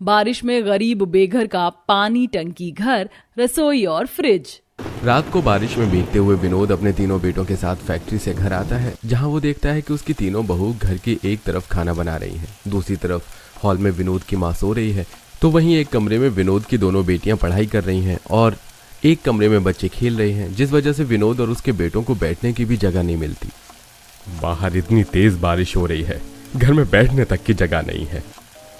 बारिश में गरीब बेघर का पानी टंकी, घर, रसोई और फ्रिज। रात को बारिश में भीगते हुए विनोद अपने तीनों बेटों के साथ फैक्ट्री से घर आता है, जहां वो देखता है कि उसकी तीनों बहू घर की एक तरफ खाना बना रही हैं, दूसरी तरफ हॉल में विनोद की माँ सो रही है। तो वहीं एक कमरे में विनोद की दोनों बेटियां पढ़ाई कर रही हैं और एक कमरे में बच्चे खेल रहे हैं, जिस वजह से विनोद और उसके बेटों को बैठने की भी जगह नहीं मिलती। बाहर इतनी तेज बारिश हो रही है, घर में बैठने तक की जगह नहीं है।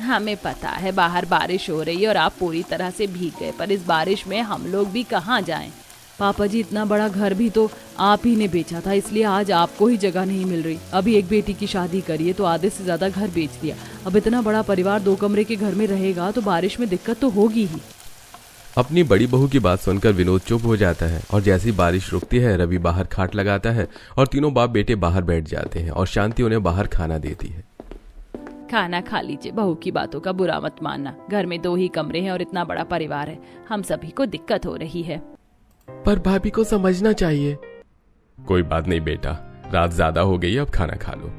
हमें पता है बाहर बारिश हो रही है और आप पूरी तरह से भीग गए, पर इस बारिश में हम लोग भी कहाँ जाएं? पापा जी, इतना बड़ा घर भी तो आप ही ने बेचा था, इसलिए आज आपको ही जगह नहीं मिल रही। अभी एक बेटी की शादी करी है तो आधे से ज्यादा घर बेच दिया। अब इतना बड़ा परिवार 2 कमरे के घर में रहेगा तो बारिश में दिक्कत तो होगी ही। अपनी बड़ी बहू की बात सुनकर विनोद चुप हो जाता है और जैसी बारिश रुकती है रवि बाहर खाट लगाता है और तीनों बाप बेटे बाहर बैठ जाते हैं और शांति उन्हें बाहर खाना देती है। खाना खा लीजिए, बहू की बातों का बुरा मत मानना। घर में 2 ही कमरे हैं और इतना बड़ा परिवार है, हम सभी को दिक्कत हो रही है। पर भाभी को समझना चाहिए। कोई बात नहीं बेटा, रात ज्यादा हो गई, अब खाना खा लो।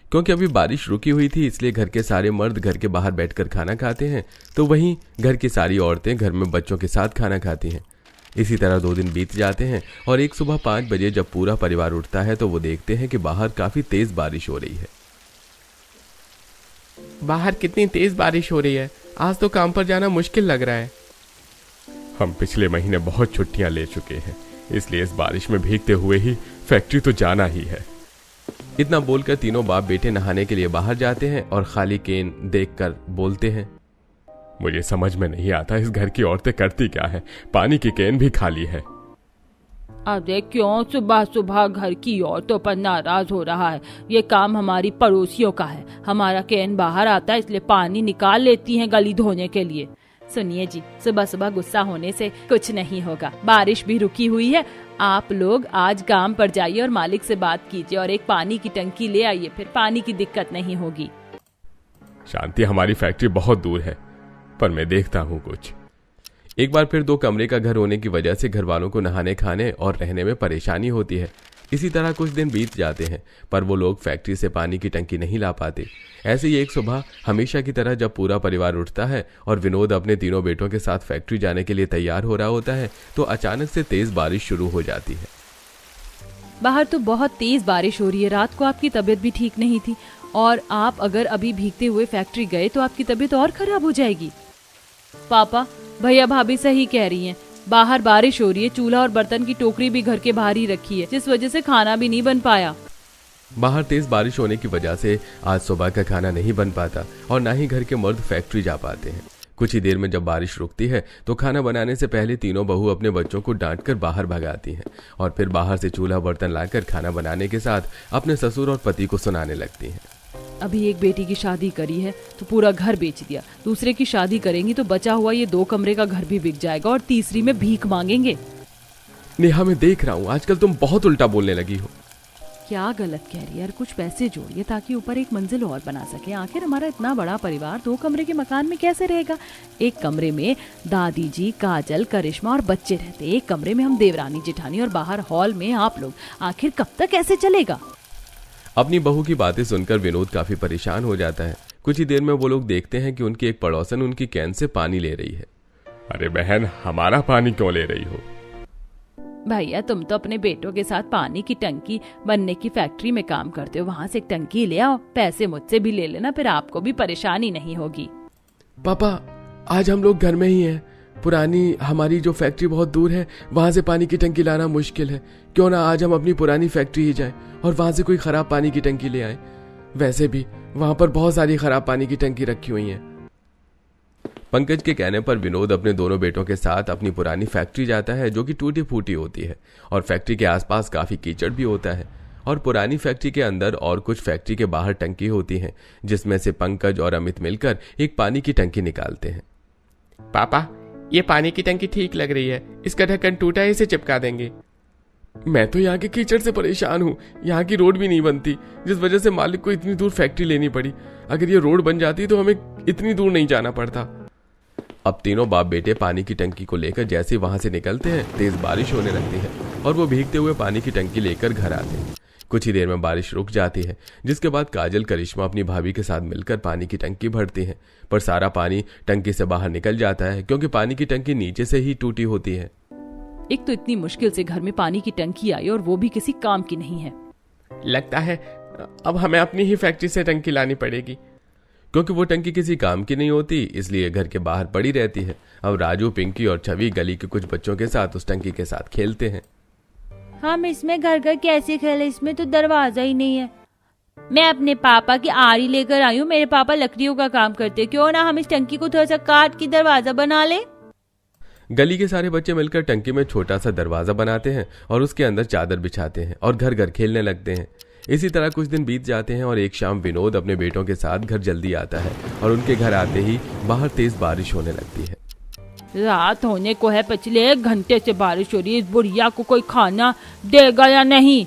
क्योंकि अभी बारिश रुकी हुई थी इसलिए घर के सारे मर्द घर के बाहर बैठकर खाना खाते हैं, तो वहीं घर की सारी औरतें घर में बच्चों के साथ खाना खाती हैं। इसी तरह 2 दिन बीत जाते हैं और एक सुबह 5 बजे जब पूरा परिवार उठता है तो वो देखते हैं कि बाहर काफी तेज बारिश हो रही है। बाहर कितनी तेज बारिश हो रही है, आज तो काम पर जाना मुश्किल लग रहा है। हम पिछले महीने बहुत छुट्टियां ले चुके हैं, इसलिए इस बारिश में भीगते हुए ही फैक्ट्री तो जाना ही है। इतना बोलकर तीनों बाप बेटे नहाने के लिए बाहर जाते हैं और खाली केन देखकर बोलते हैं, मुझे समझ में नहीं आता इस घर की औरतें करती क्या है, पानी की केन भी खाली है। अरे क्यों सुबह सुबह घर की औरतों पर नाराज हो रहा है? ये काम हमारी पड़ोसियों का है। हमारा कैन बाहर आता है इसलिए पानी निकाल लेती हैं गली धोने के लिए। सुनिए जी, सुबह सुबह गुस्सा होने से कुछ नहीं होगा। बारिश भी रुकी हुई है, आप लोग आज काम पर जाइए और मालिक से बात कीजिए और एक पानी की टंकी ले आइए, फिर पानी की दिक्कत नहीं होगी। शांति, हमारी फैक्ट्री बहुत दूर है, पर मैं देखता हूँ कुछ। एक बार फिर 2 कमरे का घर होने की वजह से घर वालों को नहाने खाने और रहने में परेशानी होती है। इसी तरह कुछ दिन बीत जाते हैं पर वो लोग फैक्ट्री से पानी की टंकी नहीं ला पाते। ऐसे ही एक सुबह हमेशा की तरह जब पूरा परिवार उठता है और विनोद अपने तीनों बेटों के साथ फैक्ट्री जाने के लिए तैयार हो रहा होता है तो अचानक से तेज बारिश शुरू हो जाती है। बाहर तो बहुत तेज बारिश हो रही है। रात को आपकी तबीयत भी ठीक नहीं थी और आप अगर अभी भीगते हुए फैक्ट्री गए तो आपकी तबीयत और खराब हो जाएगी। पापा, भैया भाभी सही कह रही हैं, बाहर बारिश हो रही है। चूल्हा और बर्तन की टोकरी भी घर के बाहर ही रखी है, जिस वजह से खाना भी नहीं बन पाया। बाहर तेज बारिश होने की वजह से आज सुबह का खाना नहीं बन पाता और ना ही घर के मर्द फैक्ट्री जा पाते हैं। कुछ ही देर में जब बारिश रुकती है तो खाना बनाने से पहले तीनों बहू अपने बच्चों को डांटकर बाहर भगाती हैं और फिर बाहर से चूल्हा बर्तन लाकर खाना बनाने के साथ अपने ससुर और पति को सुनाने लगती हैं। अभी एक बेटी की शादी करी है तो पूरा घर बेच दिया, दूसरे की शादी करेंगी तो बचा हुआ ये 2 कमरे का घर भी बिक जाएगा और तीसरी में भीख मांगेंगे। नेहा, मैं देख रहा हूँ आजकल तुम बहुत उल्टा बोलने लगी हो। क्या गलत कह रही है यार? कुछ पैसे जोड़िए ताकि ऊपर एक मंजिल और बना सके। आखिर हमारा इतना बड़ा परिवार 2 कमरे के मकान में कैसे रहेगा? एक कमरे में दादी जी, काजल, करिश्मा और बच्चे रहते, एक कमरे में हम देवरानी जेठानी और बाहर हॉल में आप लोग। आखिर कब तक ऐसे चलेगा? अपनी बहू की बातें सुनकर विनोद काफी परेशान हो जाता है। कुछ ही देर में वो लोग देखते हैं कि उनकी एक पड़ोसन उनकी कैन से पानी ले रही है। अरे बहन, हमारा पानी क्यों ले रही हो? भैया, तुम तो अपने बेटों के साथ पानी की टंकी बनने की फैक्ट्री में काम करते हो, वहाँ से एक टंकी ले आओ, पैसे मुझसे भी ले लेना, फिर आपको भी परेशानी नहीं होगी। पापा, आज हम लोग घर में ही हैं। पुरानी हमारी जो फैक्ट्री बहुत दूर है, वहां से पानी की टंकी लाना मुश्किल है। क्यों ना आज हम अपनी पुरानी फैक्ट्री ही जाएं और वहां से कोई खराब पानी की टंकी ले आए। वैसे भी वहां पर बहुत सारी खराब पानी की टंकी रखी हुई हैं। पंकज के कहने पर विनोद अपने दोनों बेटों के साथ अपनी पुरानी फैक्ट्री जाता है जो कि टूटी फूटी होती है और फैक्ट्री के आसपास काफी कीचड़ भी होता है और पुरानी फैक्ट्री के अंदर और कुछ फैक्ट्री के बाहर टंकी होती हैं जिसमें से पंकज और अमित मिलकर एक पानी की टंकी निकालते हैं। पापा, ये पानी की टंकी ठीक लग रही है, इसका ढक्कन टूटा है, इसे चिपका देंगे। मैं तो यहाँ के कीचड़ से परेशान हूँ, यहाँ की रोड भी नहीं बनती, जिस वजह से मालिक को इतनी दूर फैक्ट्री लेनी पड़ी। अगर ये रोड बन जाती तो हमें इतनी दूर नहीं जाना पड़ता। अब तीनों बाप बेटे पानी की टंकी को लेकर जैसे ही वहां से निकलते हैं तेज बारिश होने लगती है और वो भीगते हुए पानी की टंकी लेकर घर आते हैं। कुछ ही देर में बारिश रुक जाती है, जिसके बाद काजल करिश्मा अपनी भाभी के साथ मिलकर पानी की टंकी भरती है, पर सारा पानी टंकी से बाहर निकल जाता है क्योंकि पानी की टंकी नीचे से ही टूटी होती है। एक तो इतनी मुश्किल से घर में पानी की टंकी आई और वो भी किसी काम की नहीं है। लगता है अब हमें अपनी ही फैक्ट्री से टंकी लानी पड़ेगी, क्योंकि वो टंकी किसी काम की नहीं होती, इसलिए घर के बाहर पड़ी रहती है। अब राजू, पिंकी और छवि गली के कुछ बच्चों के साथ उस टंकी के साथ खेलते हैं। हम इसमें घर कैसे खेले, इसमें तो दरवाजा ही नहीं है। मैं अपने पापा की आरी लेकर आई हूँ, मेरे पापा लकड़ियों का काम करते, क्यों ना हम इस टंकी को थोड़ा सा काट के दरवाजा बना ले। गली के सारे बच्चे मिलकर टंकी में छोटा सा दरवाजा बनाते हैं और उसके अंदर चादर बिछाते हैं और घर घर खेलने लगते हैं। इसी तरह कुछ दिन बीत जाते हैं और एक शाम विनोद अपने बेटों के साथ घर जल्दी आता है और उनके घर आते ही बाहर तेज बारिश होने लगती है। रात होने को है, पिछले 1 घंटे से बारिश हो रही है, इस बुढ़िया को कोई खाना देगा या नहीं?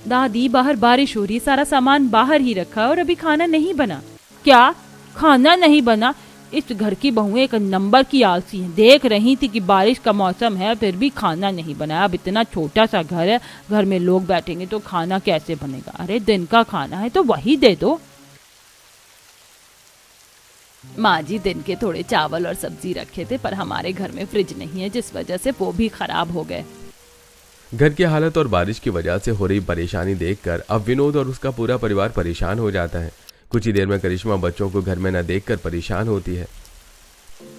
दादी, बाहर बारिश हो रही है, सारा सामान बाहर ही रखा और अभी खाना नहीं बना। क्या खाना नहीं बना? इस घर की बहुएं एक नंबर की आलसी हैं। देख रही थी कि बारिश का मौसम है, फिर भी खाना नहीं बनाया। अब इतना छोटा सा घर है, घर में लोग बैठेंगे तो खाना कैसे बनेगा? अरे दिन का खाना है तो वही दे दो। माँ जी दिन के थोड़े चावल और सब्जी रखे थे, पर हमारे घर में फ्रिज नहीं है, जिस वजह से वो भी खराब हो गए। घर की हालत और बारिश की वजह से हो रही परेशानी देखकर अब विनोद और उसका पूरा परिवार परेशान हो जाता है। कुछ ही देर में करिश्मा बच्चों को घर में न देखकर परेशान होती है।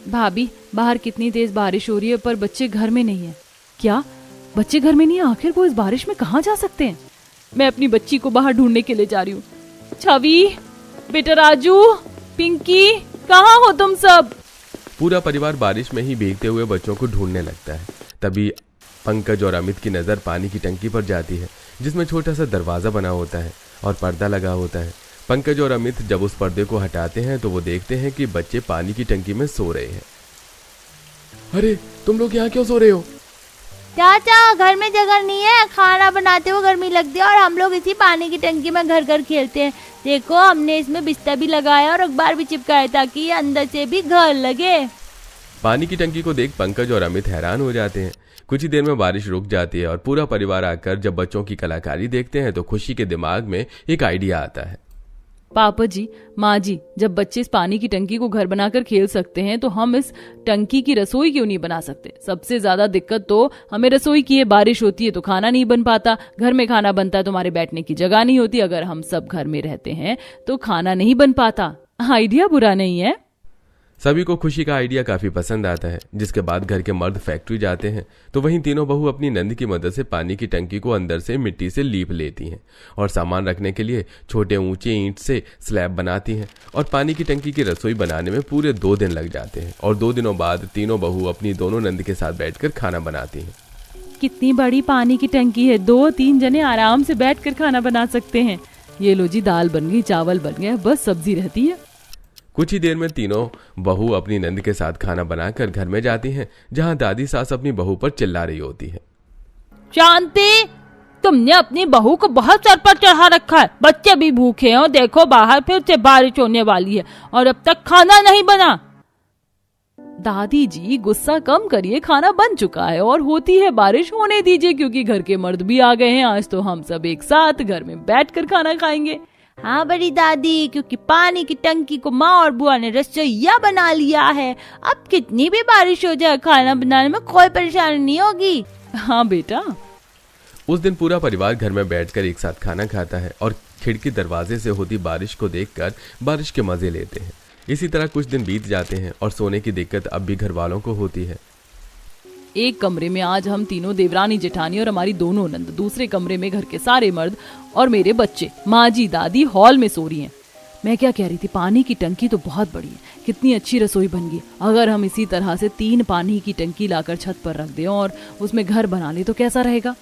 भाभी, बाहर कितनी तेज बारिश हो रही है, पर बच्चे घर में नहीं है। क्या बच्चे घर में नहीं है? आखिर वो इस बारिश में कहाँ जा सकते हैं? मैं अपनी बच्ची को बाहर ढूंढने के लिए जा रही हूँ। छवि, बेटा राजू, पिंकी, कहाँ हो तुम सब? पूरा परिवार बारिश में ही भीगते हुए बच्चों को ढूंढने लगता है। तभी पंकज और अमित की नजर पानी की टंकी पर जाती है, जिसमें छोटा सा दरवाजा बना होता है और पर्दा लगा होता है। पंकज और अमित जब उस पर्दे को हटाते हैं तो वो देखते हैं कि बच्चे पानी की टंकी में सो रहे हैं। अरे तुम लोग यहाँ क्यों सो रहे हो? चाचा, घर में जगह नहीं है, खाना बनाते हुए गर्मी लगती है और हम लोग इसी पानी की टंकी में घर घर खेलते हैं। देखो, हमने इसमें बिस्तर भी लगाया और अखबार भी चिपकाया ताकि ये अंदर से भी घर लगे। पानी की टंकी को देख पंकज और अमित हैरान हो जाते हैं। कुछ ही देर में बारिश रुक जाती है और पूरा परिवार आकर जब बच्चों की कलाकारी देखते हैं तो खुशी के दिमाग में एक आइडिया आता है। पापा जी, माँ जी, जब बच्चे इस पानी की टंकी को घर बनाकर खेल सकते हैं तो हम इस टंकी की रसोई क्यों नहीं बना सकते? सबसे ज्यादा दिक्कत तो हमें रसोई की है। बारिश होती है तो खाना नहीं बन पाता, घर में खाना बनता है तो हमारे बैठने की जगह नहीं होती। अगर हम सब घर में रहते हैं तो खाना नहीं बन पाता। आइडिया बुरा नहीं है। सभी को खुशी का आइडिया काफी पसंद आता है। जिसके बाद घर के मर्द फैक्ट्री जाते हैं तो वहीं तीनों बहू अपनी नंद की मदद से पानी की टंकी को अंदर से मिट्टी से लीप लेती हैं और सामान रखने के लिए छोटे ऊंचे ईंट से स्लैब बनाती हैं और पानी की टंकी की रसोई बनाने में पूरे 2 दिन लग जाते हैं। और 2 दिनों बाद तीनों बहू अपनी दोनों नंद के साथ बैठकर खाना बनाती हैं। कितनी बड़ी पानी की टंकी है, 2-3 जने आराम से बैठकर खाना बना सकते हैं। ये लो जी, दाल बन गई, चावल बन गया, बस सब्जी रहती है। कुछ ही देर में तीनों बहू अपनी नंद के साथ खाना बनाकर घर में जाती हैं, जहां दादी सास अपनी बहू पर चिल्ला रही होती है। शांति, तुमने अपनी बहू को बहुत सर पर चढ़ा रखा है। बच्चे भी भूखे हैं और देखो बाहर फिर से बारिश होने वाली है और अब तक खाना नहीं बना। दादी जी, गुस्सा कम करिए, खाना बन चुका है और होती है बारिश, होने दीजिए, क्योंकि घर के मर्द भी आ गए हैं। आज तो हम सब एक साथ घर में बैठकर खाना खाएंगे। हाँ बड़ी दादी, क्योंकि पानी की टंकी को माँ और बुआ ने रसोईया बना लिया है। अब कितनी भी बारिश हो जाए, खाना बनाने में कोई परेशानी नहीं होगी। हाँ बेटा। उस दिन पूरा परिवार घर में बैठकर एक साथ खाना खाता है और खिड़की दरवाजे से होती बारिश को देखकर बारिश के मजे लेते हैं। इसी तरह कुछ दिन बीत जाते हैं और सोने की दिक्कत अब भी घर वालों को होती है। एक कमरे में आज हम तीनों, देवरानी, जेठानी और हमारी दोनों नंद, दूसरे कमरे में घर के सारे मर्द और मेरे बच्चे, माँ जी, दादी हॉल में सो रही हैं। मैं क्या कह रही थी, पानी की टंकी तो बहुत बड़ी है, कितनी अच्छी रसोई बन गई। अगर हम इसी तरह से 3 पानी की टंकी लाकर छत पर रख दें और उसमें घर बना ले तो कैसा रहेगा?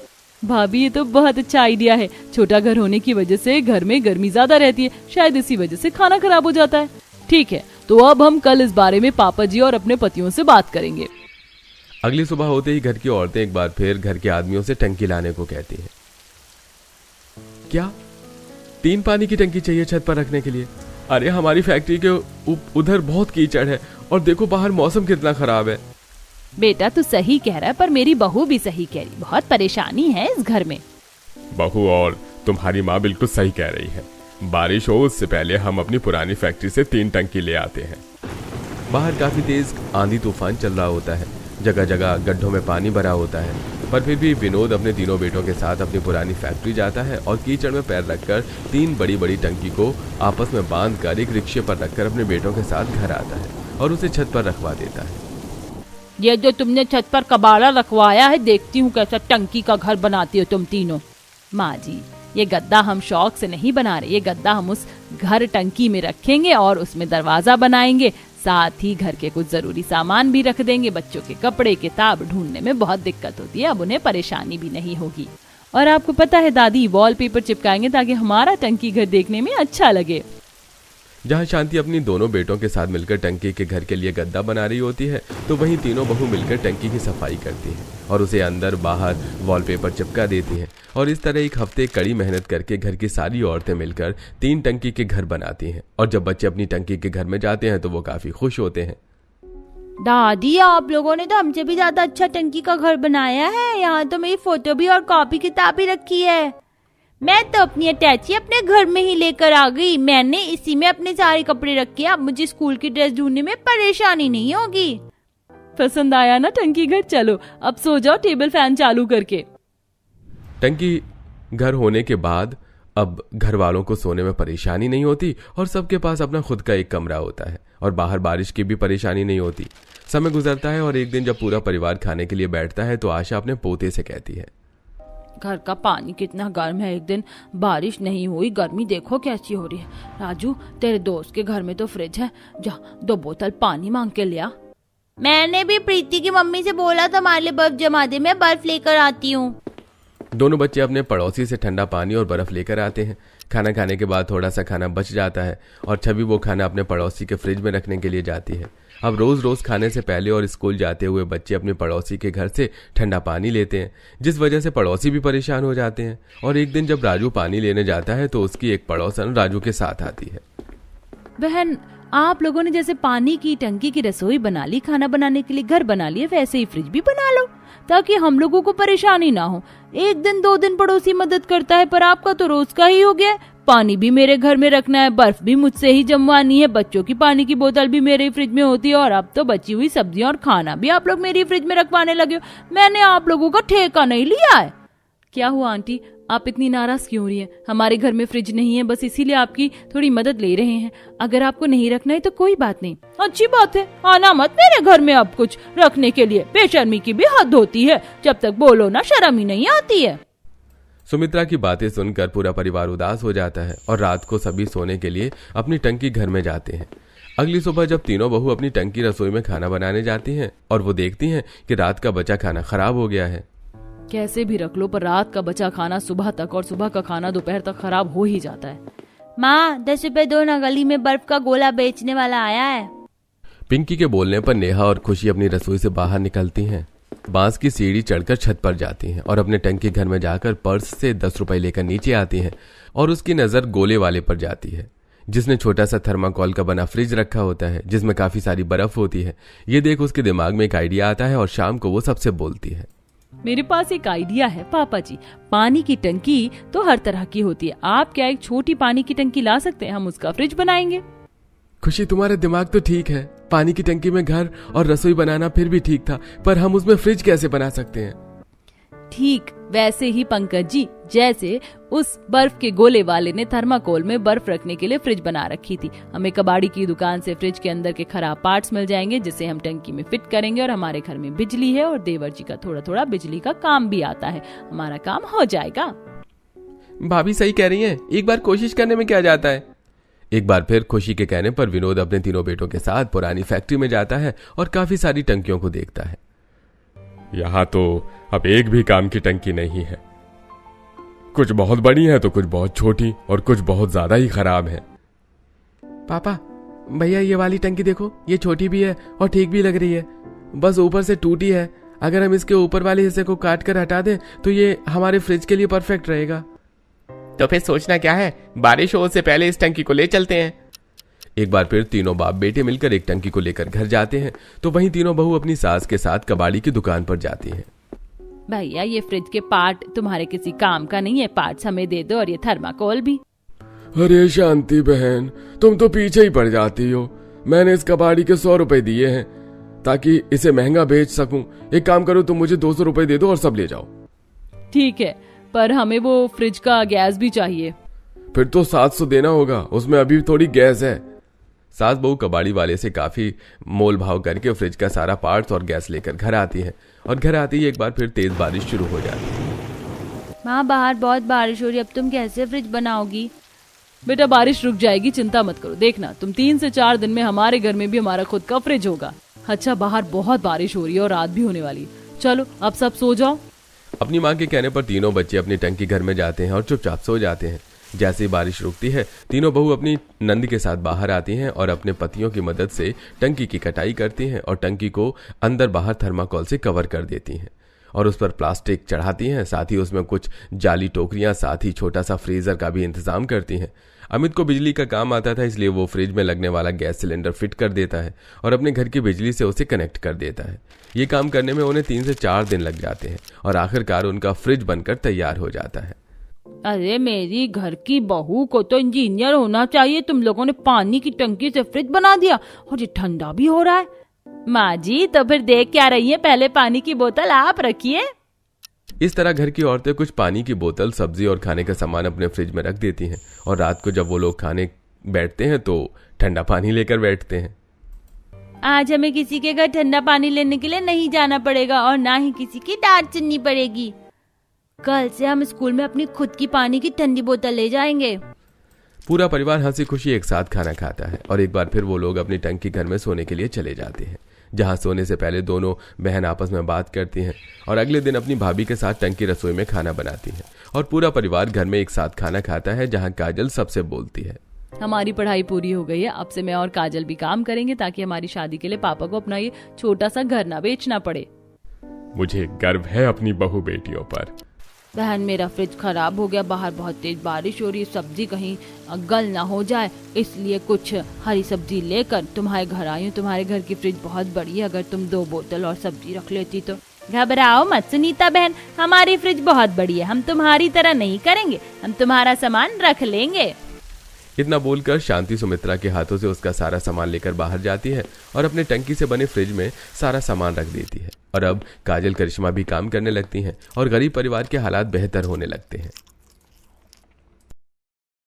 भाभी, ये तो बहुत अच्छा आइडिया है। छोटा घर होने की वजह से घर में गर्मी ज्यादा रहती है, शायद इसी वजह से खाना खराब हो जाता है। ठीक है, तो अब हम कल इस बारे में पापा जी और अपने पतियों से बात करेंगे। अगली सुबह होते ही घर की औरतें एक बार फिर घर के आदमियों से टंकी लाने को कहती हैं। क्या 3 पानी की टंकी चाहिए छत पर रखने के लिए? अरे हमारी फैक्ट्री के उधर बहुत कीचड़ है और देखो बाहर मौसम कितना खराब है। बेटा तू सही कह रहा है, पर मेरी बहू भी सही कह रही, बहुत परेशानी है इस घर में। बहू और तुम्हारी माँ बिल्कुल सही कह रही है। बारिश हो उससे पहले हम अपनी पुरानी फैक्ट्री से 3 टंकी ले आते हैं। बाहर काफी तेज आंधी तूफान चल रहा होता है, जगह जगह गड्ढों में पानी भरा होता है, पर फिर भी विनोद अपने तीनों बेटों के साथ अपनी पुरानी फैक्ट्री जाता है और कीचड़ में पैर रखकर 3 बड़ी बड़ी टंकी को आपस में बांधकर एक रिक्शे पर रखकर अपने बेटों के साथ घर आता है और उसे छत पर रखवा देता है। ये जो तुमने छत पर कबाड़ा रखवाया है, देखती हूँ कैसा टंकी का घर बनाती हो तुम तीनों। माँ जी, ये गद्दा हम शौक से नहीं बना रहे, ये गद्दा हम उस घर टंकी में रखेंगे और उसमें दरवाजा बनाएंगे, साथ ही घर के कुछ जरूरी सामान भी रख देंगे। बच्चों के कपड़े किताब ढूंढने में बहुत दिक्कत होती है, अब उन्हें परेशानी भी नहीं होगी। और आपको पता है दादी, वॉलपेपर चिपकाएंगे ताकि हमारा टंकी घर देखने में अच्छा लगे। जहाँ शांति अपनी दोनों बेटों के साथ मिलकर टंकी के घर के लिए गद्दा बना रही होती है, तो वहीं तीनों बहू मिलकर टंकी की सफाई करती है और उसे अंदर बाहर वॉलपेपर चिपका देती हैं। और इस तरह एक हफ्ते कड़ी मेहनत करके घर की सारी औरतें मिलकर 3 टंकी के घर बनाती हैं। और जब बच्चे अपनी टंकी के घर में जाते हैं तो वो काफी खुश होते हैं। दादी, आप लोगों ने तो हमसे भी ज्यादा अच्छा टंकी का घर बनाया है। यहाँ तो मेरी फोटो भी और कॉपी किताब भी रखी है। मैं तो अपनी अटैची अपने घर में ही लेकर आ गई। मैंने इसी में अपने सारे कपड़े रखे, अब मुझे स्कूल की ड्रेस ढूंढने में परेशानी नहीं होगी। पसंद आया ना टंकी घर? चलो अब सो जाओ टेबल फैन चालू करके। टंकी घर होने के बाद अब घर वालों को सोने में परेशानी नहीं होती और सबके पास अपना खुद का एक कमरा होता है और बाहर बारिश की भी परेशानी नहीं होती। समय गुजरता है और एक दिन जब पूरा परिवार खाने के लिए बैठता है तो आशा अपने पोते से कहती है, घर का पानी कितना गर्म है, एक दिन बारिश नहीं हुई, गर्मी देखो कैसी हो रही है। राजू, तेरे दोस्त के घर में तो फ्रिज है, जा 2 बोतल पानी मांग के ले आ। मैंने भी प्रीति की मम्मी से बोला था हमारे लिए बर्फ जमा दे, मैं बर्फ लेकर आती हूँ। दोनों बच्चे अपने पड़ोसी से ठंडा पानी और बर्फ लेकर आते हैं। खाना खाने के बाद थोड़ा सा खाना बच जाता है और छवि वो खाना अपने पड़ोसी के फ्रिज में रखने के लिए जाती है। अब रोज रोज खाने से पहले और स्कूल जाते हुए बच्चे अपने पड़ोसी के घर से ठंडा पानी लेते हैं, जिस वजह से पड़ोसी भी परेशान हो जाते हैं। और एक दिन जब राजू पानी लेने जाता है तो उसकी एक पड़ोसन राजू के साथ आती है। बहन, आप लोगों ने जैसे पानी की टंकी की रसोई बना ली, खाना बनाने के लिए घर बना लिए, वैसे ही फ्रिज भी बना लो ताकि हम लोगों को परेशानी ना हो। 1 दिन 2 दिन पड़ोसी मदद करता है, पर आपका तो रोज का ही हो गया। पानी भी मेरे घर में रखना है, बर्फ भी मुझसे ही जमवानी है, बच्चों की पानी की बोतल भी मेरे फ्रिज में होती है और अब तो बची हुई सब्जियां और खाना भी आप लोग मेरी फ्रिज में रखवाने लगे हो। मैंने आप लोगों का ठेका नहीं लिया है। क्या हुआ आंटी, आप इतनी नाराज क्यों हो रही हैं? हमारे घर में फ्रिज नहीं है, बस इसीलिए आपकी थोड़ी मदद ले रहे हैं। अगर आपको नहीं रखना है तो कोई बात नहीं। अच्छी बात है, आना मत मेरे घर में अब कुछ रखने के लिए। बेशर्मी की भी हद होती है, जब तक बोलो ना शर्म ही नहीं आती है। सुमित्रा की बातें सुनकर पूरा परिवार उदास हो जाता है और रात को सभी सोने के लिए अपनी टंकी घर में जाते हैं। अगली सुबह जब तीनों बहू अपनी टंकी रसोई में खाना बनाने जाती हैं और वो देखती हैं कि रात का बचा खाना खराब हो गया है। कैसे भी रख लो, पर रात का बचा खाना सुबह तक और सुबह का खाना दोपहर तक खराब हो ही जाता है। माँ, 10 रुपए दो ना, गली में बर्फ का गोला बेचने वाला आया है। पिंकी के बोलने पर नेहा और खुशी अपनी रसोई से बाहर निकलती हैं, बांस की सीढ़ी चढ़कर छत पर जाती हैं और अपने टंकी घर में जाकर पर्स से 10 रुपए लेकर नीचे आती हैं और उसकी नजर गोले वाले पर जाती है, जिसने छोटा सा थर्माकोल का बना फ्रिज रखा होता है जिसमें काफी सारी बर्फ होती है। ये देख उसके दिमाग में एक आइडिया आता है और शाम को वो सबसे बोलती है, मेरे पास एक आइडिया है पापा जी। पानी की टंकी तो हर तरह की होती है, आप क्या एक छोटी पानी की टंकी ला सकते हैं? हम उसका फ्रिज बनाएंगे। खुशी, तुम्हारे दिमाग तो ठीक है, पानी की टंकी में घर और रसोई बनाना फिर भी ठीक था, पर हम उसमें फ्रिज कैसे बना सकते हैं? ठीक वैसे ही पंकज जी, जैसे उस बर्फ के गोले वाले ने थर्माकोल में बर्फ रखने के लिए फ्रिज बना रखी थी। हमें कबाड़ी की दुकान से फ्रिज के अंदर के खराब पार्ट्स मिल जाएंगे जिसे हम टंकी में फिट करेंगे और हमारे घर में बिजली है और देवर जी का थोड़ा थोड़ा बिजली का काम भी आता है, हमारा काम हो जाएगा। भाभी सही कह रही हैं, एक बार कोशिश करने में क्या जाता है। एक बार फिर खुशी के कहने पर विनोद अपने तीनों बेटों के साथ पुरानी फैक्ट्री में जाता है और काफी सारी टंकियों को देखता है। यहाँ तो अब एक भी काम की टंकी नहीं है, कुछ बहुत बड़ी है तो कुछ बहुत छोटी और कुछ बहुत ज्यादा ही खराब है। पापा, भैया ये वाली टंकी देखो, ये छोटी भी है और ठीक भी लग रही है, बस ऊपर से टूटी है। अगर हम इसके ऊपर वाले हिस्से को काट कर हटा दें तो ये हमारे फ्रिज के लिए परफेक्ट रहेगा। तो फिर सोचना क्या है, बारिश हो उससे पहले इस टंकी को ले चलते हैं। एक बार फिर तीनों बाप बेटे मिलकर एक टंकी को लेकर घर जाते हैं तो वहीं तीनों बहू अपनी सास के साथ कबाड़ी की दुकान पर जाती हैं। भैया ये फ्रिज के पार्ट तुम्हारे किसी काम का नहीं है, पार्ट्स हमें दे दो और ये थर्माकोल भी। अरे शांति बहन, तुम तो पीछे ही पड़ जाती हो। मैंने इस कबाड़ी के 100 रुपए दिए हैं ताकि इसे महंगा बेच सकूं। एक काम करो, तुम मुझे 200 रुपए दे दो और सब ले जाओ। ठीक है, पर हमें वो फ्रिज का गैस भी चाहिए। फिर तो 700 देना होगा, उसमें अभी थोड़ी गैस है। सास बहू कबाड़ी वाले से काफी मोल भाव करके फ्रिज का सारा पार्ट्स और गैस लेकर घर आती है और घर आती ही एक बार फिर तेज बारिश शुरू हो जाती है। माँ बाहर बहुत बारिश हो रही है, अब तुम कैसे फ्रिज बनाओगी? बेटा बारिश रुक जाएगी, चिंता मत करो। देखना तुम 3 से 4 दिन में हमारे घर में भी हमारा खुद का फ्रिज होगा। अच्छा बाहर बहुत बारिश हो रही है और रात भी होने वाली। चलो अब सब सो जाओ। अपनी माँ के कहने पर तीनों बच्चे अपनी टंकी घर में जाते हैं और चुपचाप सो जाते हैं। जैसे ही बारिश रुकती है, तीनों बहू अपनी नंद के साथ बाहर आती हैं और अपने पतियों की मदद से टंकी की कटाई करती हैं और टंकी को अंदर बाहर थर्माकोल से कवर कर देती हैं और उस पर प्लास्टिक चढ़ाती हैं। साथ ही उसमें कुछ जाली टोकरियां, साथ ही छोटा सा फ्रीजर का भी इंतजाम करती हैं। अमित को बिजली का काम आता था, इसलिए वो फ्रिज में लगने वाला गैस सिलेंडर फिट कर देता है और अपने घर की बिजली से उसे कनेक्ट कर देता है। ये काम करने में उन्हें 3 से 4 दिन लग जाते हैं और आखिरकार उनका फ्रिज बनकर तैयार हो जाता है। अरे मेरी घर की बहू को तो इंजीनियर होना चाहिए। तुम लोगों ने पानी की टंकी से फ्रिज बना दिया और ये ठंडा भी हो रहा है। माँ जी तो फिर देख क्या रही है, पहले पानी की बोतल आप रखिए। इस तरह घर की औरतें कुछ पानी की बोतल, सब्जी और खाने का सामान अपने फ्रिज में रख देती हैं और रात को जब वो लोग खाने बैठते हैं तो ठंडा पानी लेकर बैठते हैं। आज हमें किसी के घर ठंडा पानी लेने के लिए नहीं जाना पड़ेगा और ना ही किसी की डांट सुननी पड़ेगी। कल से हम स्कूल में अपनी खुद की पानी की ठंडी बोतल ले जाएंगे। पूरा परिवार हंसी खुशी एक साथ खाना खाता है और एक बार फिर वो लोग अपनी टंकी घर में सोने के लिए चले जाते हैं, जहां सोने से पहले दोनों बहन आपस में बात करती हैं और अगले दिन अपनी भाभी के साथ टंकी रसोई में खाना बनाती हैं और पूरा परिवार घर में एक साथ खाना खाता है, जहां काजल सबसे बोलती है। हमारी पढ़ाई पूरी हो गई है, अब से मैं और काजल भी काम करेंगे ताकि हमारी शादी के लिए पापा को अपना ये छोटा सा घर ना बेचना पड़े। मुझे गर्व है अपनी बहू बेटियों पर। बहन मेरा फ्रिज खराब हो गया, बाहर बहुत तेज बारिश हो रही है, सब्जी कहीं गल ना हो जाए, इसलिए कुछ हरी सब्जी लेकर तुम्हारे घर आई हूँ। तुम्हारे घर की फ्रिज बहुत बड़ी है, अगर तुम 2 बोतल और सब्जी रख लेती तो। घबराओ मत सुनीता बहन, हमारी फ्रिज बहुत बड़ी है, हम तुम्हारी तरह नहीं करेंगे, हम तुम्हारा सामान रख लेंगे। इतना बोलकर शांति सुमित्रा के हाथों से उसका सारा सामान लेकर बाहर जाती है और अपने टंकी से बने फ्रिज में सारा सामान रख देती है और अब काजल करिश्मा भी काम करने लगती हैं और गरीब परिवार के हालात बेहतर होने लगते हैं।